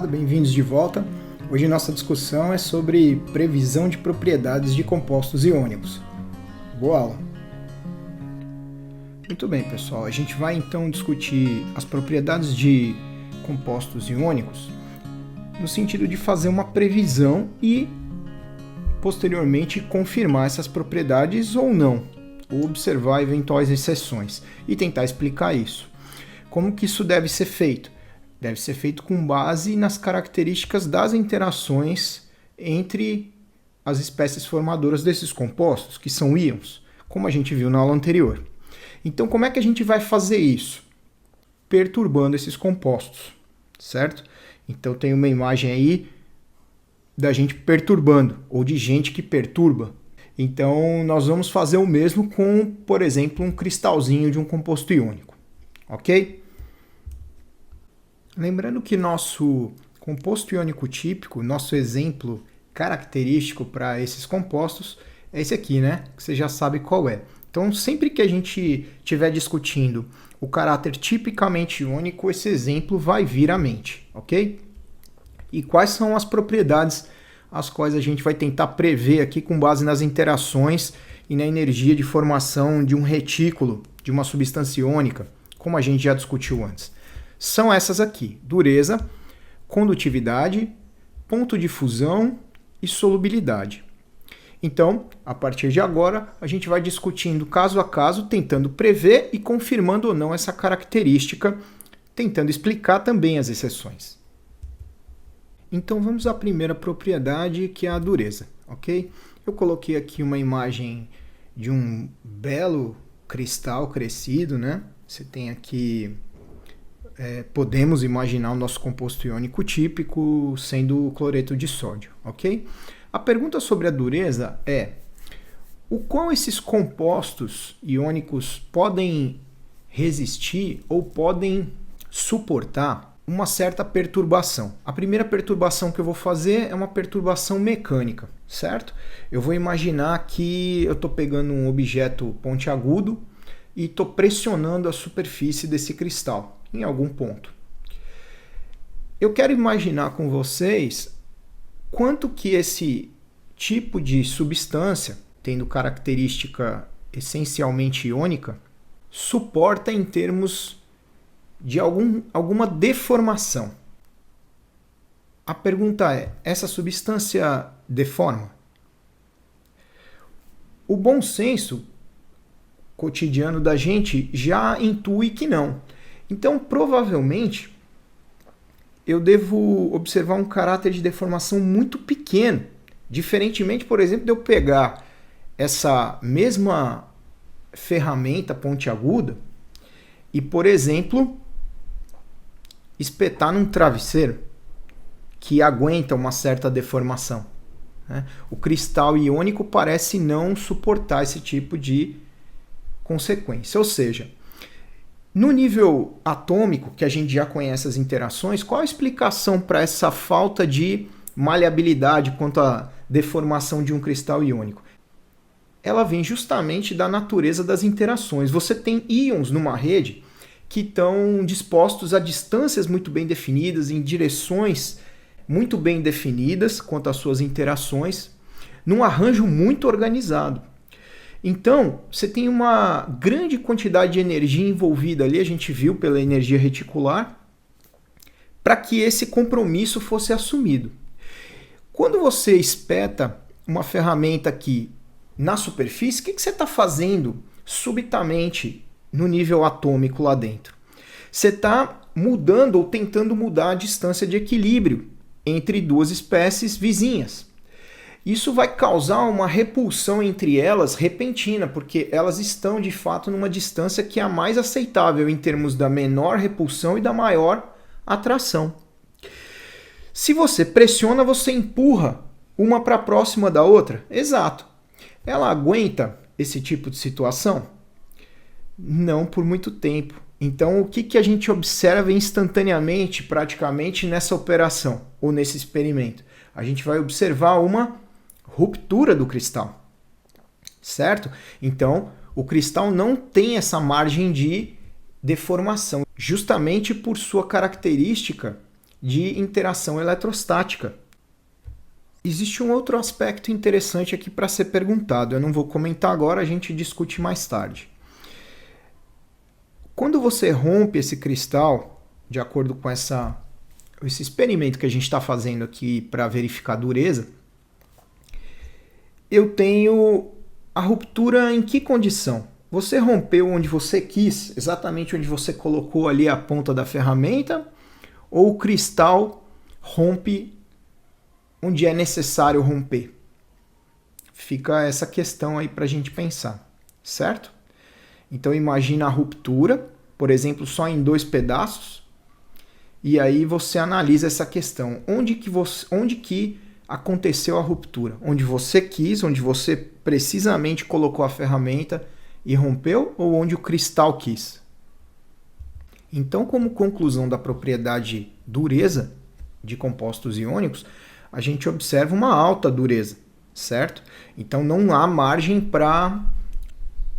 moçada, bem-vindos de volta. Hoje nossa discussão é sobre previsão de propriedades de compostos iônicos. Boa aula! Muito bem, pessoal, a gente vai então discutir as propriedades de compostos iônicos no sentido de fazer uma previsão e posteriormente confirmar essas propriedades ou não, ou observar eventuais exceções e tentar explicar isso. Como que isso deve ser feito? Deve ser feito com base nas características das interações entre as espécies formadoras desses compostos, que são íons, como a gente viu na aula anterior. Então, como é que a gente vai fazer isso? Perturbando esses compostos, certo? Então, tem uma imagem aí da gente perturbando, ou de gente que perturba. Então, nós vamos fazer o mesmo com, por exemplo, um cristalzinho de um composto iônico, ok? Lembrando que nosso composto iônico típico, nosso exemplo característico para esses compostos é esse aqui, né? Que você já sabe qual é. Então, sempre que a gente estiver discutindo o caráter tipicamente iônico, esse exemplo vai vir à mente, ok? E quais são as propriedades as quais a gente vai tentar prever aqui com base nas interações e na energia de formação de um retículo de uma substância iônica, como a gente já discutiu antes. São essas aqui: dureza, condutividade, ponto de fusão e solubilidade. Então, a partir de agora, a gente vai discutindo caso a caso, tentando prever e confirmando ou não essa característica, tentando explicar também as exceções. Então, vamos à primeira propriedade, que é a dureza, ok? Eu coloquei aqui uma imagem de um belo cristal crescido, né? Você tem aqui... podemos imaginar o nosso composto iônico típico sendo o cloreto de sódio, ok? A pergunta sobre a dureza é: o quão esses compostos iônicos podem resistir ou podem suportar uma certa perturbação? A primeira perturbação que eu vou fazer é uma perturbação mecânica, certo? Eu vou imaginar que eu estou pegando um objeto pontiagudo e estou pressionando a superfície desse cristal em algum ponto. Eu quero imaginar com vocês quanto que esse tipo de substância, tendo característica essencialmente iônica, suporta em termos de alguma deformação. A pergunta é: essa substância deforma? O bom senso cotidiano da gente já intui que não. Então, provavelmente, eu devo observar um caráter de deformação muito pequeno, diferentemente, por exemplo, de eu pegar essa mesma ferramenta pontiaguda e, por exemplo, espetar num travesseiro que aguenta uma certa deformação, né? O cristal iônico parece não suportar esse tipo de consequência, ou seja, no nível atômico, que a gente já conhece as interações, qual a explicação para essa falta de maleabilidade quanto à deformação de um cristal iônico? Ela vem justamente da natureza das interações. Você tem íons numa rede que estão dispostos a distâncias muito bem definidas, em direções muito bem definidas quanto às suas interações, num arranjo muito organizado. Então, você tem uma grande quantidade de energia envolvida ali, a gente viu pela energia reticular, para que esse compromisso fosse assumido. Quando você espeta uma ferramenta aqui na superfície, o que você está fazendo subitamente no nível atômico lá dentro? Você está mudando ou tentando mudar a distância de equilíbrio entre duas espécies vizinhas. Isso vai causar uma repulsão entre elas repentina, porque elas estão de fato numa distância que é a mais aceitável em termos da menor repulsão e da maior atração. Se você pressiona, você empurra uma para próxima da outra. Exato. Ela aguenta esse tipo de situação? Não por muito tempo. Então, o que a gente observa instantaneamente, praticamente, nessa operação ou nesse experimento? A gente vai observar uma ruptura do cristal, certo? Então, o cristal não tem essa margem de deformação, justamente por sua característica de interação eletrostática. Existe um outro aspecto interessante aqui para ser perguntado. Eu não vou comentar agora, a gente discute mais tarde. Quando você rompe esse cristal, de acordo com esse experimento que a gente está fazendo aqui para verificar a dureza, eu tenho a ruptura em que condição? Você rompeu onde você quis, exatamente onde você colocou ali a ponta da ferramenta, ou o cristal rompe onde é necessário romper? Fica essa questão aí para a gente pensar, certo? Então imagina a ruptura, por exemplo, só em 2 pedaços, e aí você analisa essa questão. Onde que aconteceu a ruptura? Onde você quis, onde você precisamente colocou a ferramenta e rompeu, ou onde o cristal quis? Então, como conclusão da propriedade dureza de compostos iônicos, a gente observa uma alta dureza, certo? Então não há margem para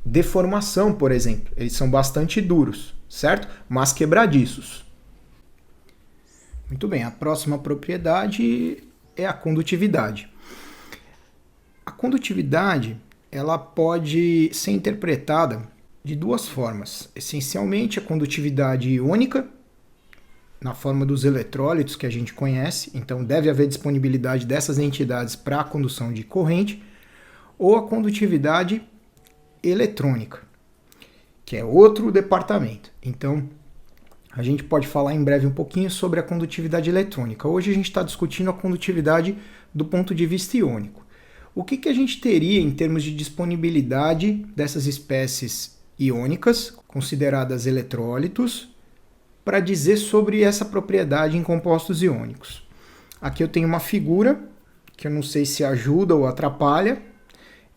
deformação, por exemplo. Eles são bastante duros, certo? Mas quebradiços. Muito bem, a próxima propriedade é a condutividade. A condutividade, ela pode ser interpretada de 2 formas. Essencialmente, a condutividade iônica, na forma dos eletrólitos que a gente conhece, então deve haver disponibilidade dessas entidades para a condução de corrente, ou a condutividade eletrônica, que é outro departamento. Então, a gente pode falar em breve um pouquinho sobre a condutividade eletrônica. Hoje a gente está discutindo a condutividade do ponto de vista iônico. O que a gente teria em termos de disponibilidade dessas espécies iônicas, consideradas eletrólitos, para dizer sobre essa propriedade em compostos iônicos? Aqui eu tenho uma figura, que eu não sei se ajuda ou atrapalha.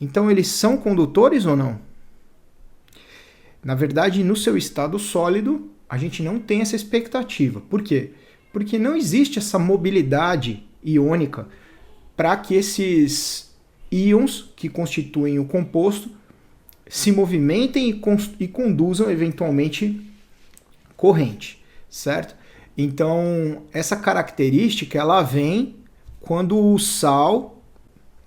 Então eles são condutores ou não? Na verdade, no seu estado sólido, a gente não tem essa expectativa. Por quê? Porque não existe essa mobilidade iônica para que esses íons que constituem o composto se movimentem e conduzam eventualmente corrente, certo? Então, essa característica ela vem quando o sal,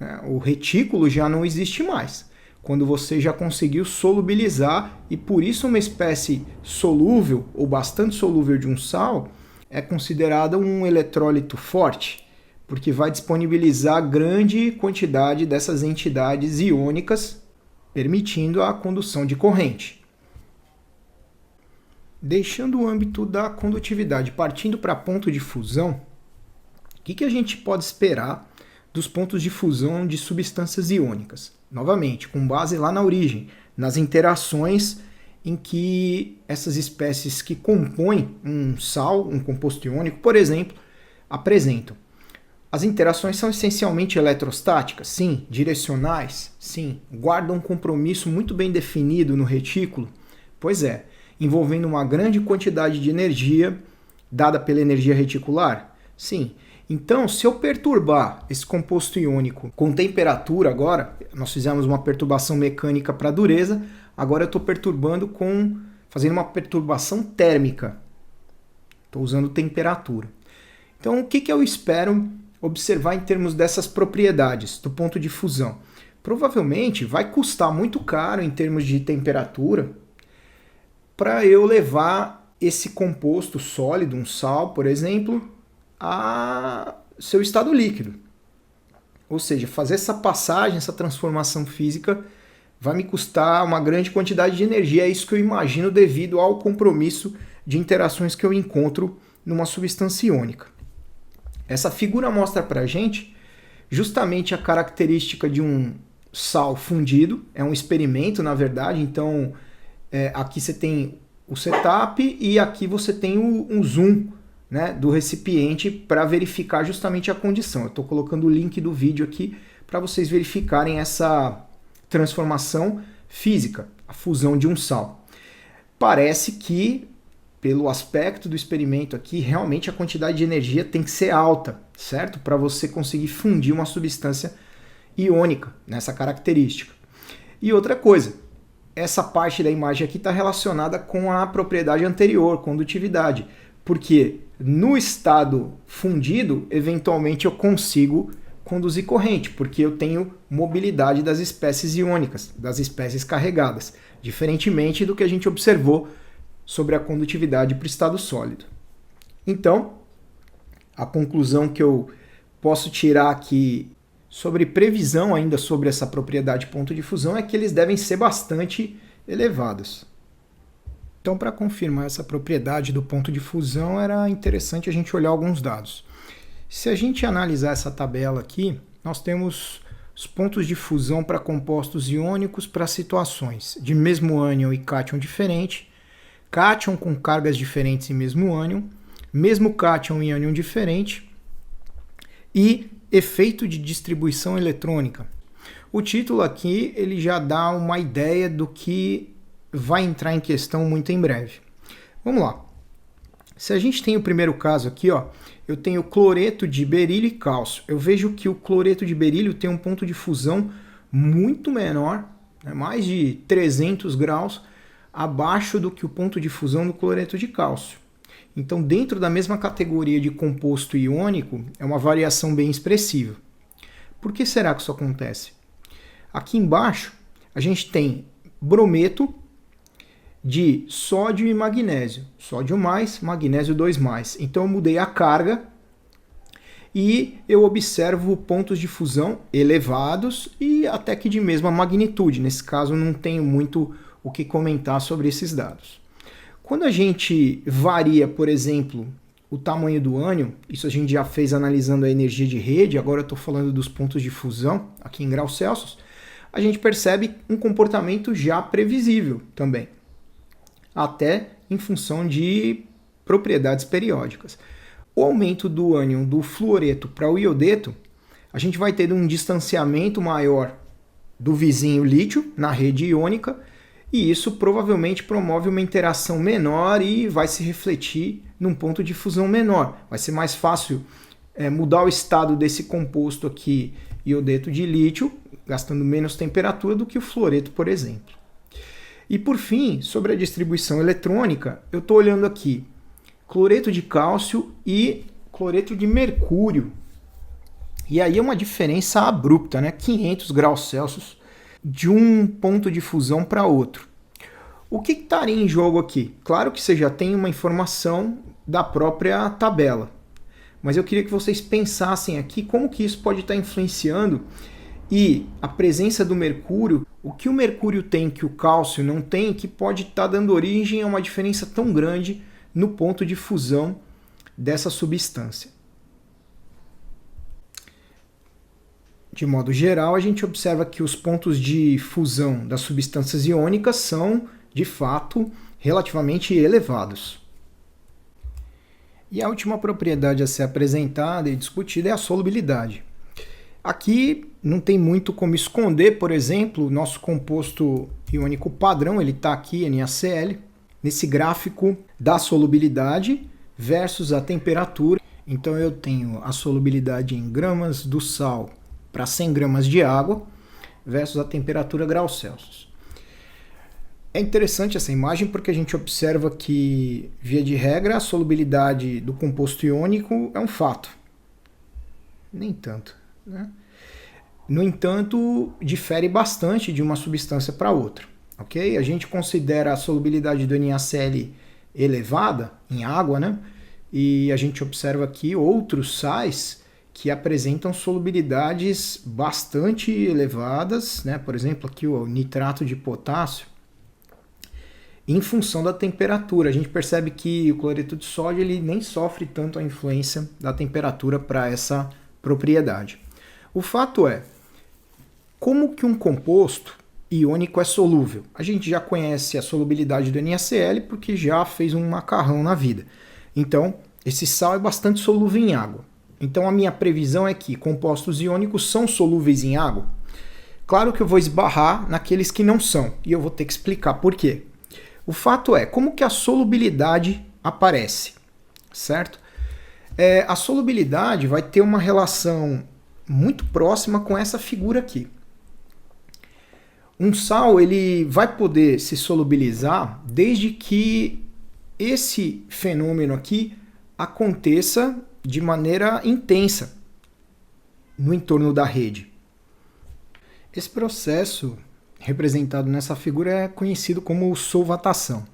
né, o retículo já não existe mais. Quando você já conseguiu solubilizar, e por isso uma espécie solúvel ou bastante solúvel de um sal é considerada um eletrólito forte, porque vai disponibilizar grande quantidade dessas entidades iônicas, permitindo a condução de corrente. Deixando o âmbito da condutividade, partindo para ponto de fusão, o que a gente pode esperar dos pontos de fusão de substâncias iônicas? Novamente, com base lá na origem, nas interações em que essas espécies que compõem um sal, um composto iônico, por exemplo, apresentam. As interações são essencialmente eletrostáticas? Sim. Direcionais? Sim. Guardam um compromisso muito bem definido no retículo? Pois é, envolvendo uma grande quantidade de energia dada pela energia reticular? Sim. Então, se eu perturbar esse composto iônico com temperatura agora, nós fizemos uma perturbação mecânica para a dureza, agora eu estou fazendo uma perturbação térmica. Estou usando temperatura. Então, o que eu espero observar em termos dessas propriedades do ponto de fusão? Provavelmente vai custar muito caro em termos de temperatura para eu levar esse composto sólido, um sal, por exemplo, a seu estado líquido. Ou seja, fazer essa passagem, essa transformação física vai me custar uma grande quantidade de energia. É isso que eu imagino devido ao compromisso de interações que eu encontro numa substância iônica. Essa figura mostra para a gente justamente a característica de um sal fundido. É um experimento, na verdade. Então, aqui você tem o setup e aqui você tem um zoom, né, do recipiente para verificar justamente a condição. Eu estou colocando o link do vídeo aqui para vocês verificarem essa transformação física, a fusão de um sal. Parece que, pelo aspecto do experimento aqui, realmente a quantidade de energia tem que ser alta, certo? Para você conseguir fundir uma substância iônica nessa característica. E outra coisa, essa parte da imagem aqui está relacionada com a propriedade anterior, condutividade. Porque no estado fundido, eventualmente eu consigo conduzir corrente, porque eu tenho mobilidade das espécies iônicas, das espécies carregadas, diferentemente do que a gente observou sobre a condutividade para o estado sólido. Então, a conclusão que eu posso tirar aqui sobre previsão ainda sobre essa propriedade ponto de fusão é que eles devem ser bastante elevados. Então, para confirmar essa propriedade do ponto de fusão, era interessante a gente olhar alguns dados. Se a gente analisar essa tabela aqui, nós temos os pontos de fusão para compostos iônicos para situações de mesmo ânion e cátion diferente, cátion com cargas diferentes em mesmo ânion, mesmo cátion e ânion diferente, e efeito de distribuição eletrônica. O título aqui ele já dá uma ideia do que vai entrar em questão muito em breve. Vamos lá. Se a gente tem o primeiro caso aqui, ó, eu tenho cloreto de berílio e cálcio. Eu vejo que o cloreto de berílio tem um ponto de fusão muito menor, né, mais de 300 graus, abaixo do que o ponto de fusão do cloreto de cálcio. Então, dentro da mesma categoria de composto iônico, é uma variação bem expressiva. Por que será que isso acontece? Aqui embaixo, a gente tem brometo de sódio e magnésio. Sódio mais, magnésio 2 mais. Então, eu mudei a carga e eu observo pontos de fusão elevados e até que de mesma magnitude. Nesse caso, não tenho muito o que comentar sobre esses dados. Quando a gente varia, por exemplo, o tamanho do ânion, isso a gente já fez analisando a energia de rede, agora eu estou falando dos pontos de fusão, aqui em graus Celsius, a gente percebe um comportamento já previsível também, até em função de propriedades periódicas. O aumento do ânion do fluoreto para o iodeto, a gente vai ter um distanciamento maior do vizinho lítio na rede iônica, e isso provavelmente promove uma interação menor e vai se refletir num ponto de fusão menor. Vai ser mais fácil mudar o estado desse composto aqui, iodeto de lítio, gastando menos temperatura do que o fluoreto, por exemplo. E por fim, sobre a distribuição eletrônica, eu estou olhando aqui cloreto de cálcio e cloreto de mercúrio. E aí é uma diferença abrupta, né? 500 graus Celsius de um ponto de fusão para outro. O que estaria em jogo aqui? Claro que você já tem uma informação da própria tabela, mas eu queria que vocês pensassem aqui como que isso pode estar influenciando e a presença do mercúrio, o que o mercúrio tem que o cálcio não tem, que pode estar dando origem a uma diferença tão grande no ponto de fusão dessa substância. De modo geral, a gente observa que os pontos de fusão das substâncias iônicas são, de fato, relativamente elevados. E a última propriedade a ser apresentada e discutida é a solubilidade. Aqui não tem muito como esconder, por exemplo, o nosso composto iônico padrão, ele está aqui, NaCl, nesse gráfico da solubilidade versus a temperatura. Então eu tenho a solubilidade em gramas do sal para 100 gramas de água versus a temperatura graus Celsius. É interessante essa imagem porque a gente observa que, via de regra, a solubilidade do composto iônico é um fato. Nem tanto, né? No entanto, difere bastante de uma substância para outra. Okay? A gente considera a solubilidade do NaCl elevada em água, né? E a gente observa aqui outros sais que apresentam solubilidades bastante elevadas, né? Por exemplo, aqui o nitrato de potássio, em função da temperatura. A gente percebe que o cloreto de sódio ele nem sofre tanto a influência da temperatura para essa propriedade. O fato é, como que um composto iônico é solúvel? A gente já conhece a solubilidade do NaCl porque já fez um macarrão na vida. Então, esse sal é bastante solúvel em água. Então, a minha previsão é que compostos iônicos são solúveis em água. Claro que eu vou esbarrar naqueles que não são, e eu vou ter que explicar por quê. O fato é, como que a solubilidade aparece, certo? A solubilidade vai ter uma relação muito próxima com essa figura aqui. Um sal ele vai poder se solubilizar desde que esse fenômeno aqui aconteça de maneira intensa no entorno da rede. Esse processo representado nessa figura é conhecido como solvatação.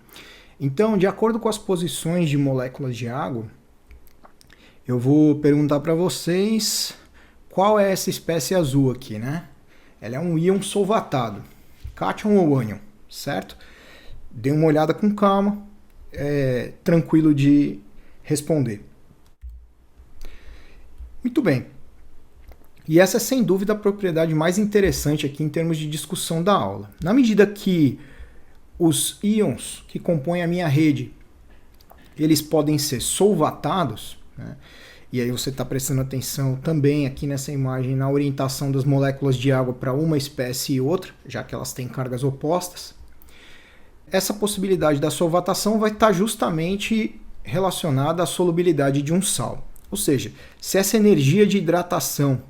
Então, de acordo com as posições de moléculas de água, eu vou perguntar para vocês qual é essa espécie azul aqui, né? Ela é um íon solvatado, cátion ou ânion, certo? Dê uma olhada com calma, é tranquilo de responder. Muito bem. E essa é sem dúvida a propriedade mais interessante aqui em termos de discussão da aula. Na medida que os íons que compõem a minha rede, eles podem ser solvatados, né? E aí você está prestando atenção também aqui nessa imagem na orientação das moléculas de água para uma espécie e outra, já que elas têm cargas opostas. Essa possibilidade da solvatação vai estar justamente relacionada à solubilidade de um sal. Ou seja, se essa energia de hidratação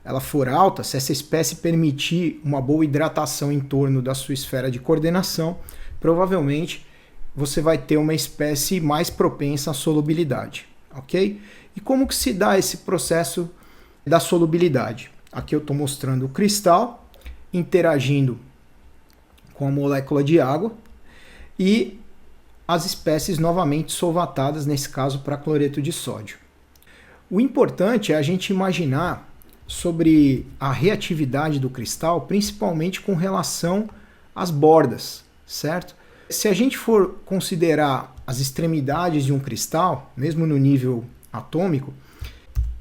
ela for alta, se essa espécie permitir uma boa hidratação em torno da sua esfera de coordenação, provavelmente você vai ter uma espécie mais propensa à solubilidade, ok? E como que se dá esse processo da solubilidade? Aqui eu estou mostrando o cristal interagindo com a molécula de água e as espécies novamente solvatadas, nesse caso para cloreto de sódio. O importante é a gente imaginar sobre a reatividade do cristal, principalmente com relação às bordas, certo? Se a gente for considerar as extremidades de um cristal, mesmo no nível atômico,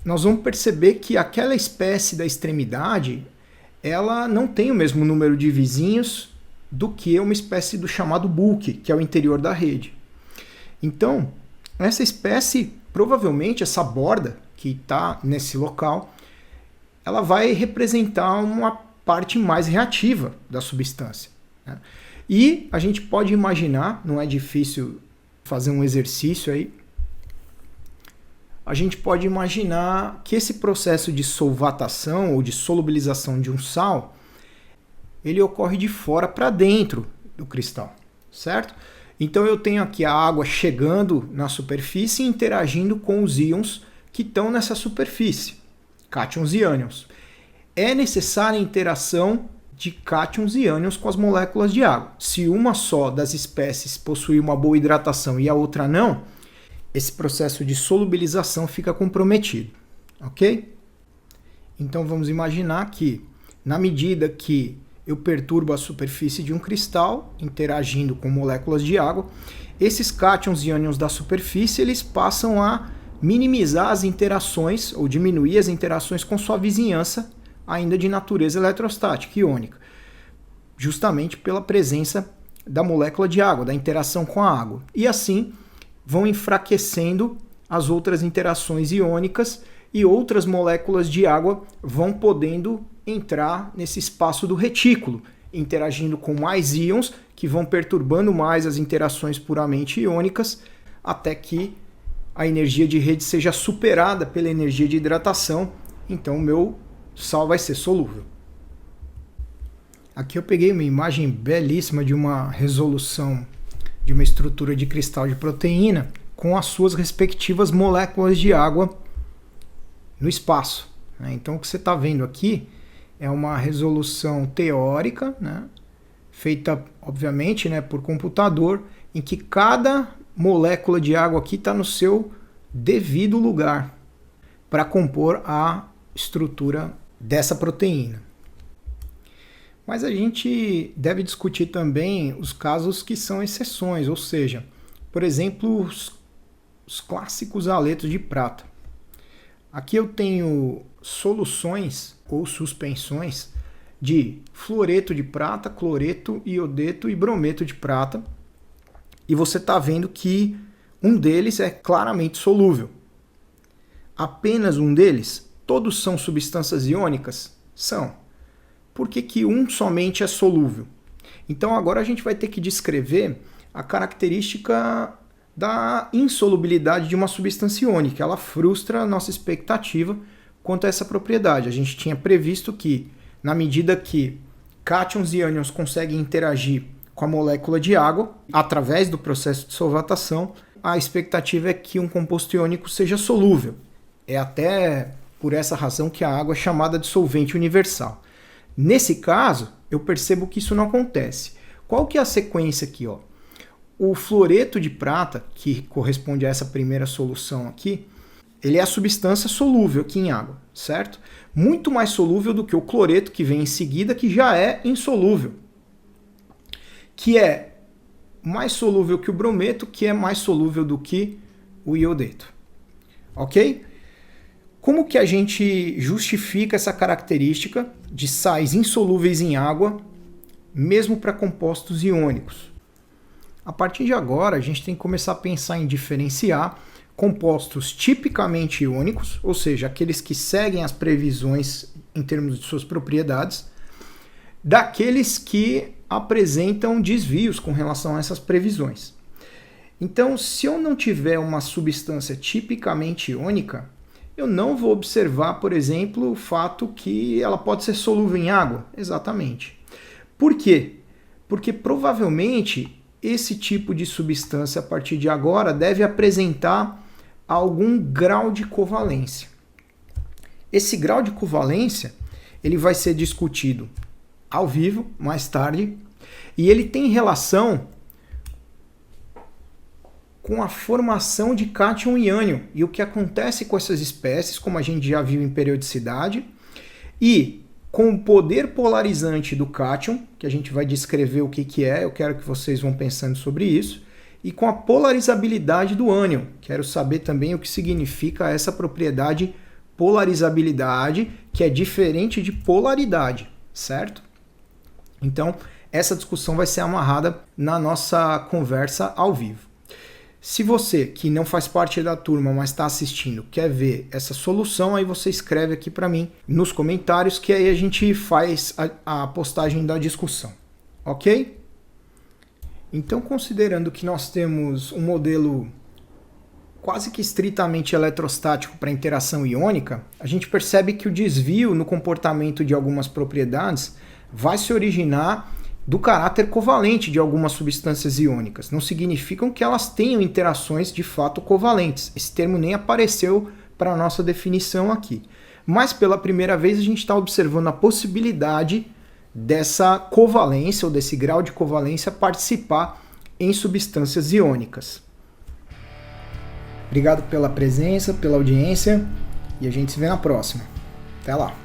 nós vamos perceber que aquela espécie da extremidade, ela não tem o mesmo número de vizinhos do que uma espécie do chamado bulk, que é o interior da rede. Então, essa espécie, provavelmente essa borda que está nesse local, ela vai representar uma parte mais reativa da substância, né? E a gente pode imaginar, não é difícil fazer um exercício aí, a gente pode imaginar que esse processo de solvatação ou de solubilização de um sal, ele ocorre de fora para dentro do cristal, certo? Então eu tenho aqui a água chegando na superfície e interagindo com os íons que estão nessa superfície, cátions e ânions. É necessária a interação de cátions e ânions com as moléculas de água. Se uma só das espécies possui uma boa hidratação e a outra não, esse processo de solubilização fica comprometido, ok? Então vamos imaginar que, na medida que eu perturbo a superfície de um cristal, interagindo com moléculas de água, esses cátions e ânions da superfície eles passam a minimizar as interações ou diminuir as interações com sua vizinhança ainda de natureza eletrostática, iônica, justamente pela presença da molécula de água, da interação com a água. E assim vão enfraquecendo as outras interações iônicas e outras moléculas de água vão podendo entrar nesse espaço do retículo, interagindo com mais íons que vão perturbando mais as interações puramente iônicas, até que a energia de rede seja superada pela energia de hidratação, então o meu sal vai ser solúvel. Aqui eu peguei uma imagem belíssima de uma resolução de uma estrutura de cristal de proteína com as suas respectivas moléculas de água no espaço, né? Então o que você está vendo aqui é uma resolução teórica, né? Feita obviamente, né, por computador, em que cada molécula de água aqui está no seu devido lugar para compor a estrutura dessa proteína. Mas a gente deve discutir também os casos que são exceções, ou seja, por exemplo, os clássicos haletos de prata. Aqui eu tenho soluções ou suspensões de fluoreto de prata, cloreto, iodeto e brometo de prata. E você está vendo que um deles é claramente solúvel. Apenas um deles? Todos são substâncias iônicas? São. Por que um somente é solúvel? Então agora a gente vai ter que descrever a característica da insolubilidade de uma substância iônica. Ela frustra a nossa expectativa quanto a essa propriedade. A gente tinha previsto que, na medida que cátions e ânions conseguem interagir com a molécula de água, através do processo de solvatação, a expectativa é que um composto iônico seja solúvel. É até por essa razão que a água é chamada de solvente universal. Nesse caso, eu percebo que isso não acontece. Qual que é a sequência aqui, ó? O fluoreto de prata, que corresponde a essa primeira solução aqui, ele é a substância solúvel aqui em água, certo? Muito mais solúvel do que o cloreto que vem em seguida, que já é insolúvel. Que é mais solúvel que o brometo, que é mais solúvel do que o iodeto. Ok? Como que a gente justifica essa característica de sais insolúveis em água, mesmo para compostos iônicos? A partir de agora, a gente tem que começar a pensar em diferenciar compostos tipicamente iônicos, ou seja, aqueles que seguem as previsões em termos de suas propriedades, daqueles que apresentam desvios com relação a essas previsões. Então, se eu não tiver uma substância tipicamente iônica, eu não vou observar, por exemplo, o fato que ela pode ser solúvel em água. Exatamente. Por quê? Porque provavelmente esse tipo de substância, a partir de agora, deve apresentar algum grau de covalência. Esse grau de covalência ele vai ser discutido ao vivo, mais tarde, e ele tem relação com a formação de cátion e ânion e o que acontece com essas espécies, como a gente já viu em periodicidade, e com o poder polarizante do cátion, que a gente vai descrever o que é, eu quero que vocês vão pensando sobre isso, e com a polarizabilidade do ânion. Quero saber também o que significa essa propriedade polarizabilidade, que é diferente de polaridade, certo? Então, essa discussão vai ser amarrada na nossa conversa ao vivo. Se você, que não faz parte da turma, mas está assistindo, quer ver essa solução, aí você escreve aqui para mim nos comentários, que aí a gente faz a postagem da discussão. Ok? Então, considerando que nós temos um modelo quase que estritamente eletrostático para interação iônica, a gente percebe que o desvio no comportamento de algumas propriedades vai se originar do caráter covalente de algumas substâncias iônicas. Não significam que elas tenham interações de fato covalentes. Esse termo nem apareceu para a nossa definição aqui. Mas pela primeira vez a gente está observando a possibilidade dessa covalência ou desse grau de covalência participar em substâncias iônicas. Obrigado pela presença, pela audiência e a gente se vê na próxima. Até lá!